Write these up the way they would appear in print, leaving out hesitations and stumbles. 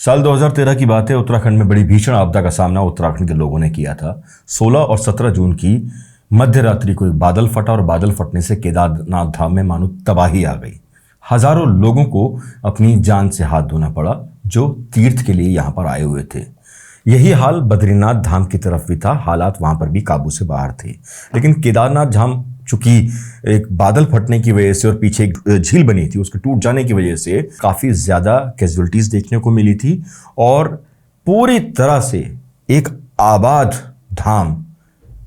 साल 2013 की बात है। उत्तराखंड में बड़ी भीषण आपदा का सामना उत्तराखंड के लोगों ने किया था। 16 और 17 जून की मध्य रात्रि को एक बादल फटा और बादल फटने से केदारनाथ धाम में मानो तबाही आ गई। हजारों लोगों को अपनी जान से हाथ धोना पड़ा जो तीर्थ के लिए यहाँ पर आए हुए थे। यही हाल बद्रीनाथ धाम की तरफ भी था। हालात वहां पर भी काबू से बाहर थे, लेकिन केदारनाथ धाम चूंकि एक बादल फटने की वजह से और पीछे एक झील बनी थी उसके टूट जाने की वजह से काफी ज्यादा कैजुअलिटीज देखने को मिली थी और पूरी तरह से एक आबाद धाम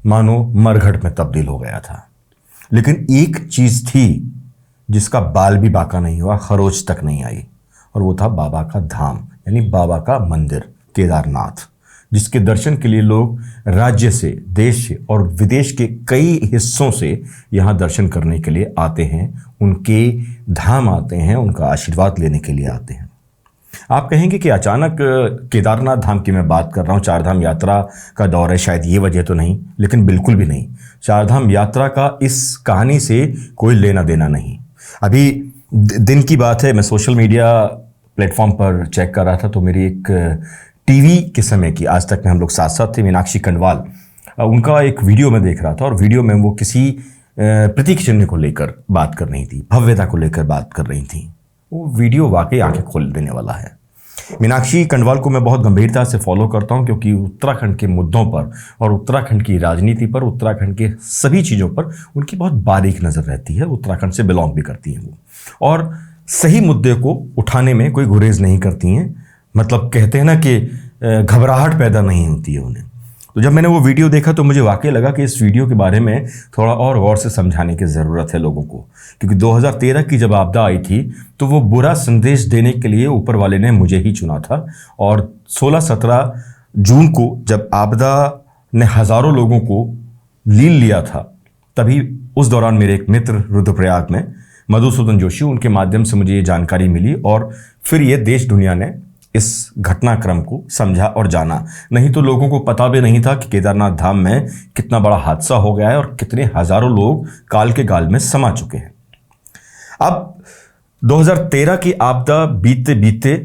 मानो मरघट में तब्दील हो गया था। लेकिन एक चीज थी जिसका बाल भी बाका नहीं हुआ, खरोच तक नहीं आई, और वो था बाबा का धाम, यानी बाबा का मंदिर केदारनाथ, जिसके दर्शन के लिए लोग राज्य से, देश से और विदेश के कई हिस्सों से यहाँ दर्शन करने के लिए आते हैं, उनके धाम आते हैं, उनका आशीर्वाद लेने के लिए आते हैं। आप कहेंगे कि अचानक केदारनाथ धाम की मैं बात कर रहा हूँ, चारधाम यात्रा का दौर है, शायद ये वजह तो नहीं, लेकिन बिल्कुल भी नहीं। चारधाम यात्रा का इस कहानी से कोई लेना देना नहीं। अभी दिन की बात है, मैं सोशल मीडिया प्लेटफॉर्म पर चेक कर रहा था तो मेरी एक टीवी के समय की, आज तक में हम लोग साथ साथ थे, मीनाक्षी कंडवाल, उनका एक वीडियो में देख रहा था और वीडियो में वो किसी प्रतीक चिन्ह को लेकर बात कर रही थी, भव्यता को लेकर बात कर रही थी। वो वीडियो वाकई आंखें खोल देने वाला है। मीनाक्षी कंडवाल को मैं बहुत गंभीरता से फॉलो करता हूं क्योंकि उत्तराखंड के मुद्दों पर और उत्तराखंड की राजनीति पर, उत्तराखंड के सभी चीज़ों पर उनकी बहुत बारीक नज़र रहती है। उत्तराखंड से बिलोंग भी करती हैं वो, और सही मुद्दे को उठाने में कोई गुरेज नहीं करती हैं। मतलब कहते हैं ना कि घबराहट पैदा नहीं होती है उन्हें। तो जब मैंने वो वीडियो देखा तो मुझे वाकई लगा कि इस वीडियो के बारे में थोड़ा और गौर से समझाने की ज़रूरत है लोगों को, क्योंकि 2013 की जब आपदा आई थी तो वो बुरा संदेश देने के लिए ऊपर वाले ने मुझे ही चुना था। और 16-17 जून को जब आपदा ने हज़ारों लोगों को लील लिया था, तभी उस दौरान मेरे एक मित्र रुद्रप्रयाग में मधुसूदन जोशी, उनके माध्यम से मुझे ये जानकारी मिली और फिर ये देश दुनिया ने इस घटनाक्रम को समझा और जाना। नहीं तो लोगों को पता भी नहीं था कि केदारनाथ धाम में कितना बड़ा हादसा हो गया है और कितने हजारों लोग काल के गाल में समा चुके हैं। अब 2013 की आपदा बीते बीते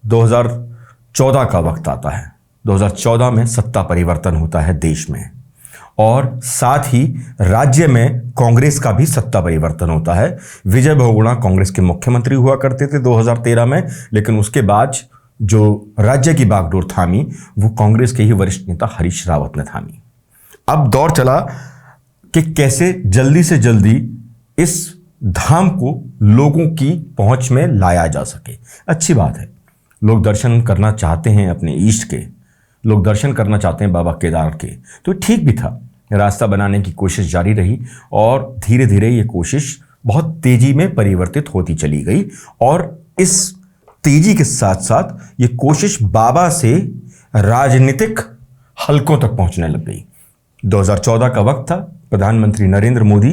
2014 का वक्त आता है। 2014 में सत्ता परिवर्तन होता है देश में, और साथ ही राज्य में कांग्रेस का भी सत्ता परिवर्तन होता है। विजय बहुगुणा कांग्रेस के मुख्यमंत्री हुआ करते थे 2013 में, लेकिन उसके बाद जो राज्य की बागडोर थामी वो कांग्रेस के ही वरिष्ठ नेता हरीश रावत ने थामी। अब दौर चला कि कैसे जल्दी से जल्दी इस धाम को लोगों की पहुंच में लाया जा सके। अच्छी बात है, लोग दर्शन करना चाहते हैं अपने इष्ट के, लोग दर्शन करना चाहते हैं बाबा केदार के, तो ठीक भी था। रास्ता बनाने की कोशिश जारी रही और धीरे धीरे ये कोशिश बहुत तेजी में परिवर्तित होती चली गई, और इस तेजी के साथ साथ ये कोशिश बाबा से राजनीतिक हलकों तक पहुंचने लग गई। 2014 का वक्त था, प्रधानमंत्री नरेंद्र मोदी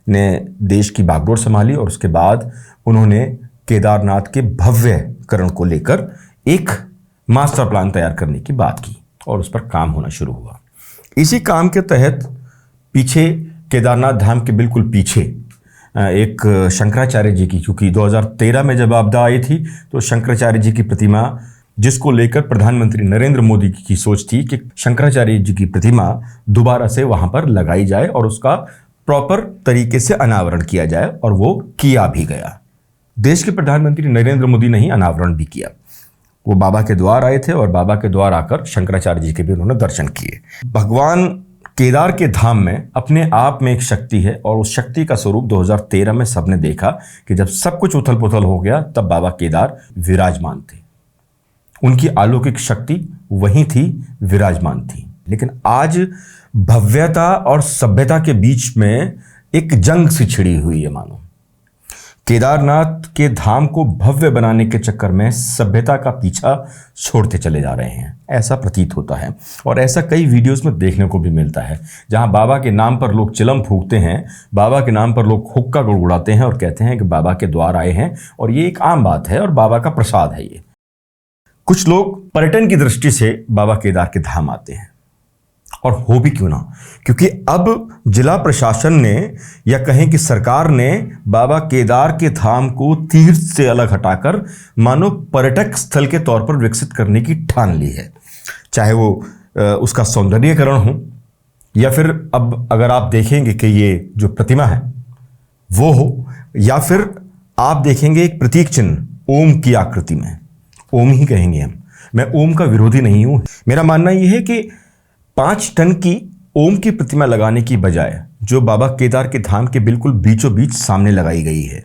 ने देश की बागडोर संभाली और उसके बाद उन्होंने केदारनाथ के भव्यकरण को लेकर एक मास्टर प्लान तैयार करने की बात की और उस पर काम होना शुरू हुआ। इसी काम के तहत पीछे केदारनाथ धाम के बिल्कुल पीछे एक शंकराचार्य जी की, क्योंकि 2013 में जब आपदा आई थी तो शंकराचार्य जी की प्रतिमा, जिसको लेकर प्रधानमंत्री नरेंद्र मोदी की सोच थी कि शंकराचार्य जी की प्रतिमा दोबारा से वहां पर लगाई जाए और उसका प्रॉपर तरीके से अनावरण किया जाए, और वो किया भी गया। देश के प्रधानमंत्री नरेंद्र मोदी ने ही अनावरण भी किया। वो बाबा के द्वार आए थे और बाबा के द्वार आकर शंकराचार्य जी के भी उन्होंने दर्शन किए। भगवान केदार के धाम में अपने आप में एक शक्ति है, और उस शक्ति का स्वरूप 2013 में सबने देखा कि जब सब कुछ उथल पुथल हो गया तब बाबा केदार विराजमान थे। उनकी अलौकिक शक्ति वहीं थी, विराजमान थी। लेकिन आज भव्यता और सभ्यता के बीच में एक जंग सी छिड़ी हुई है। मानो केदारनाथ के धाम को भव्य बनाने के चक्कर में सभ्यता का पीछा छोड़ते चले जा रहे हैं, ऐसा प्रतीत होता है। और ऐसा कई वीडियोस में देखने को भी मिलता है, जहां बाबा के नाम पर लोग चिलम फूंकते हैं, बाबा के नाम पर लोग हुक्का गुड़गुड़ाते हैं और कहते हैं कि बाबा के द्वार आए हैं, और ये एक आम बात है और बाबा का प्रसाद है ये। कुछ लोग पर्यटन की दृष्टि से बाबा केदार के धाम आते हैं और हो भी क्यों ना, क्योंकि अब जिला प्रशासन ने या कहें कि सरकार ने बाबा केदार के धाम को तीर्थ से अलग हटाकर मानो पर्यटक स्थल के तौर पर विकसित करने की ठान ली है। चाहे वो उसका सौंदर्यीकरण हो, या फिर अब अगर आप देखेंगे कि ये जो प्रतिमा है वो हो, या फिर आप देखेंगे एक प्रतीक चिन्ह ओम की आकृति में, ओम ही कहेंगे हम। मैं ओम का विरोधी नहीं हूं। मेरा मानना यह है कि 5 टन की ओम की प्रतिमा लगाने की बजाय जो बाबा केदार के धाम के बिल्कुल बीचों बीच सामने लगाई गई है,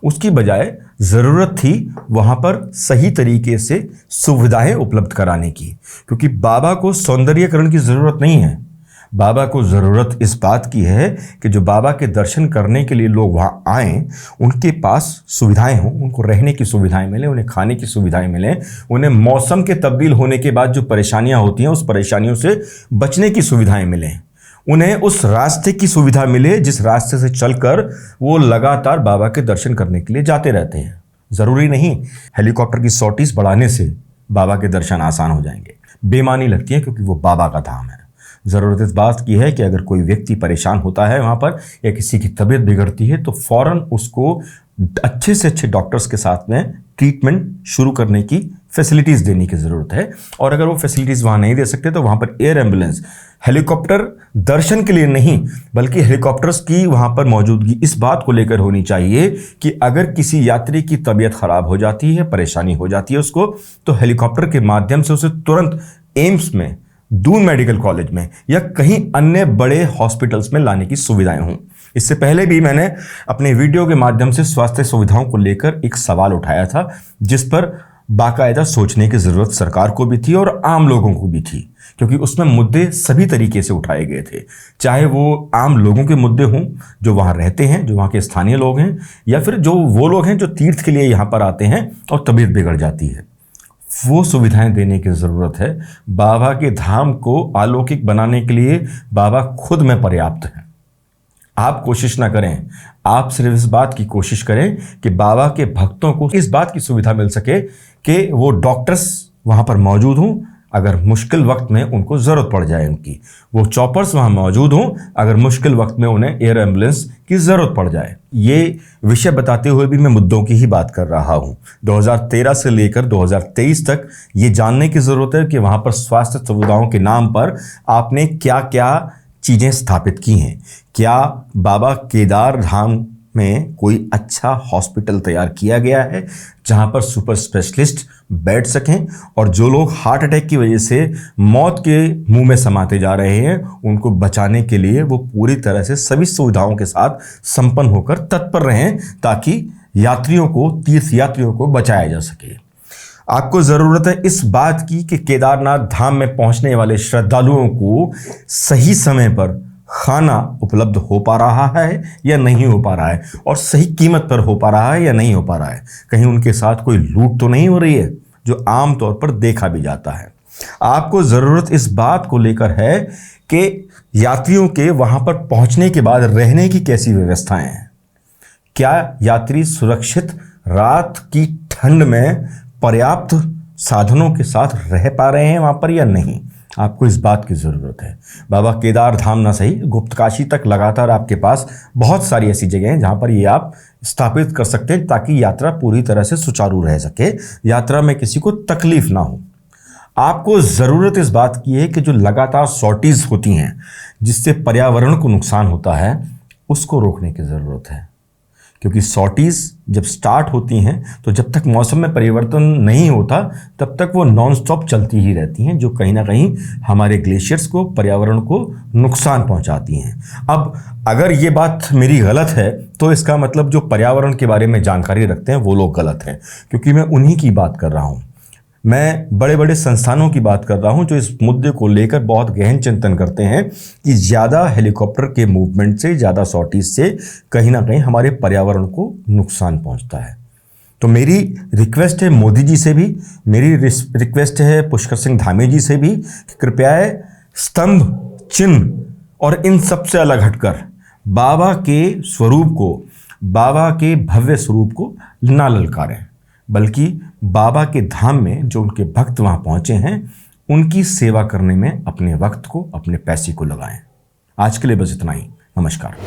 उसकी बजाय ज़रूरत थी वहाँ पर सही तरीके से सुविधाएं उपलब्ध कराने की, क्योंकि बाबा को सौंदर्यीकरण की ज़रूरत नहीं है। बाबा को ज़रूरत इस बात की है कि जो बाबा के दर्शन करने के लिए लोग वहाँ आएँ, उनके पास सुविधाएं हों, उनको रहने की सुविधाएं मिलें, उन्हें खाने की सुविधाएं मिलें, उन्हें मौसम के तब्दील होने के बाद जो परेशानियां होती हैं उस परेशानियों से बचने की सुविधाएं मिलें, उन्हें उस रास्ते की सुविधा मिले जिस रास्ते से चलकर वो लगातार बाबा के दर्शन करने के लिए जाते रहते हैं। ज़रूरी नहीं हेलीकॉप्टर की सॉर्टीज बढ़ाने से बाबा के दर्शन आसान हो जाएंगे, बेमानी लगती है, क्योंकि वो बाबा का धाम है। ज़रूरत इस बात की है कि अगर कोई व्यक्ति परेशान होता है वहाँ पर, या किसी की तबीयत बिगड़ती है, तो फ़ौरन उसको अच्छे से अच्छे डॉक्टर्स के साथ में ट्रीटमेंट शुरू करने की फैसिलिटीज़ देने की ज़रूरत है। और अगर वो फैसिलिटीज़ वहाँ नहीं दे सकते तो वहाँ पर एयर एम्बुलेंस, हेलीकॉप्टर दर्शन के लिए नहीं बल्कि हेलीकॉप्टर्स की वहाँ पर मौजूदगी इस बात को लेकर होनी चाहिए कि अगर किसी यात्री की तबीयत ख़राब हो जाती है, परेशानी हो जाती है उसको, तो हेलीकॉप्टर के माध्यम से उसे तुरंत एम्स में, दून मेडिकल कॉलेज में या कहीं अन्य बड़े हॉस्पिटल्स में लाने की सुविधाएं हों। इससे पहले भी मैंने अपने वीडियो के माध्यम से स्वास्थ्य सुविधाओं को लेकर एक सवाल उठाया था, जिस पर बाकायदा सोचने की ज़रूरत सरकार को भी थी और आम लोगों को भी थी, क्योंकि उसमें मुद्दे सभी तरीके से उठाए गए थे। चाहे वो आम लोगों के मुद्दे हों जो वहाँ रहते हैं, जो वहाँ के स्थानीय लोग हैं, या फिर जो वो लोग हैं जो तीर्थ के लिए यहाँ पर आते हैं और तबीयत बिगड़ जाती है। वो सुविधाएं देने की ज़रूरत है। बाबा के धाम को अलौकिक बनाने के लिए बाबा खुद में पर्याप्त है। आप कोशिश ना करें, आप सिर्फ इस बात की कोशिश करें कि बाबा के भक्तों को इस बात की सुविधा मिल सके कि वो डॉक्टर्स वहाँ पर मौजूद हों, अगर मुश्किल वक्त में उनको ज़रूरत पड़ जाए उनकी, वो चॉपर्स वहाँ मौजूद हों अगर मुश्किल वक्त में उन्हें एयर एम्बुलेंस की ज़रूरत पड़ जाए। ये विषय बताते हुए भी मैं मुद्दों की ही बात कर रहा हूँ। 2013 से लेकर 2023 तक ये जानने की ज़रूरत है कि वहाँ पर स्वास्थ्य सुविधाओं के नाम पर आपने क्या क्या चीज़ें स्थापित की हैं। क्या बाबा केदार धाम में कोई अच्छा हॉस्पिटल तैयार किया गया है जहां पर सुपर स्पेशलिस्ट बैठ सकें, और जो लोग हार्ट अटैक की वजह से मौत के मुंह में समाते जा रहे हैं उनको बचाने के लिए वो पूरी तरह से सभी सुविधाओं के साथ संपन्न होकर तत्पर रहें, ताकि यात्रियों को, तीर्थ यात्रियों को बचाया जा सके। आपको ज़रूरत है इस बात की कि केदारनाथ धाम में पहुंचने वाले श्रद्धालुओं को सही समय पर खाना उपलब्ध हो पा रहा है या नहीं हो पा रहा है, और सही कीमत पर हो पा रहा है या नहीं हो पा रहा है। कहीं उनके साथ कोई लूट तो नहीं हो रही है, जो आम तौर पर देखा भी जाता है। आपको ज़रूरत इस बात को लेकर है कि यात्रियों के वहाँ पर पहुँचने के बाद रहने की कैसी व्यवस्थाएं हैं। क्या यात्री सुरक्षित रात की ठंड में पर्याप्त साधनों के साथ रह पा रहे हैं वहाँ पर या नहीं। आपको इस बात की ज़रूरत है। बाबा केदार धाम ना सही, गुप्तकाशी तक लगातार आपके पास बहुत सारी ऐसी जगह हैं जहाँ पर ये आप स्थापित कर सकते हैं, ताकि यात्रा पूरी तरह से सुचारू रह सके, यात्रा में किसी को तकलीफ ना हो। आपको ज़रूरत इस बात की है कि जो लगातार सॉर्टीज़ होती हैं जिससे पर्यावरण को नुकसान होता है, उसको रोकने की ज़रूरत है। क्योंकि सॉर्टीज़ जब स्टार्ट होती हैं तो जब तक मौसम में परिवर्तन नहीं होता तब तक वो नॉन स्टॉप चलती ही रहती हैं, जो कहीं ना कहीं हमारे ग्लेशियर्स को, पर्यावरण को नुकसान पहुंचाती हैं। अब अगर ये बात मेरी गलत है तो इसका मतलब जो पर्यावरण के बारे में जानकारी रखते हैं वो लोग गलत हैं, क्योंकि मैं उन्हीं की बात कर रहा हूँ। मैं बड़े बड़े संस्थानों की बात कर रहा हूं जो इस मुद्दे को लेकर बहुत गहन चिंतन करते हैं कि ज़्यादा हेलीकॉप्टर के मूवमेंट से, ज़्यादा सॉर्टीज से कहीं ना कहीं हमारे पर्यावरण को नुकसान पहुंचता है। तो मेरी रिक्वेस्ट है मोदी जी से भी, मेरी रिक्वेस्ट है पुष्कर सिंह धामी जी से भी कि कृपया स्तंभ, चिन्ह और इन सब से अलग हटकर बाबा के स्वरूप को, बाबा के भव्य स्वरूप को ना ललकारें, बल्कि बाबा के धाम में जो उनके भक्त वहाँ पहुँचे हैं उनकी सेवा करने में अपने वक्त को, अपने पैसे को लगाएं। आज के लिए बस इतना ही। नमस्कार।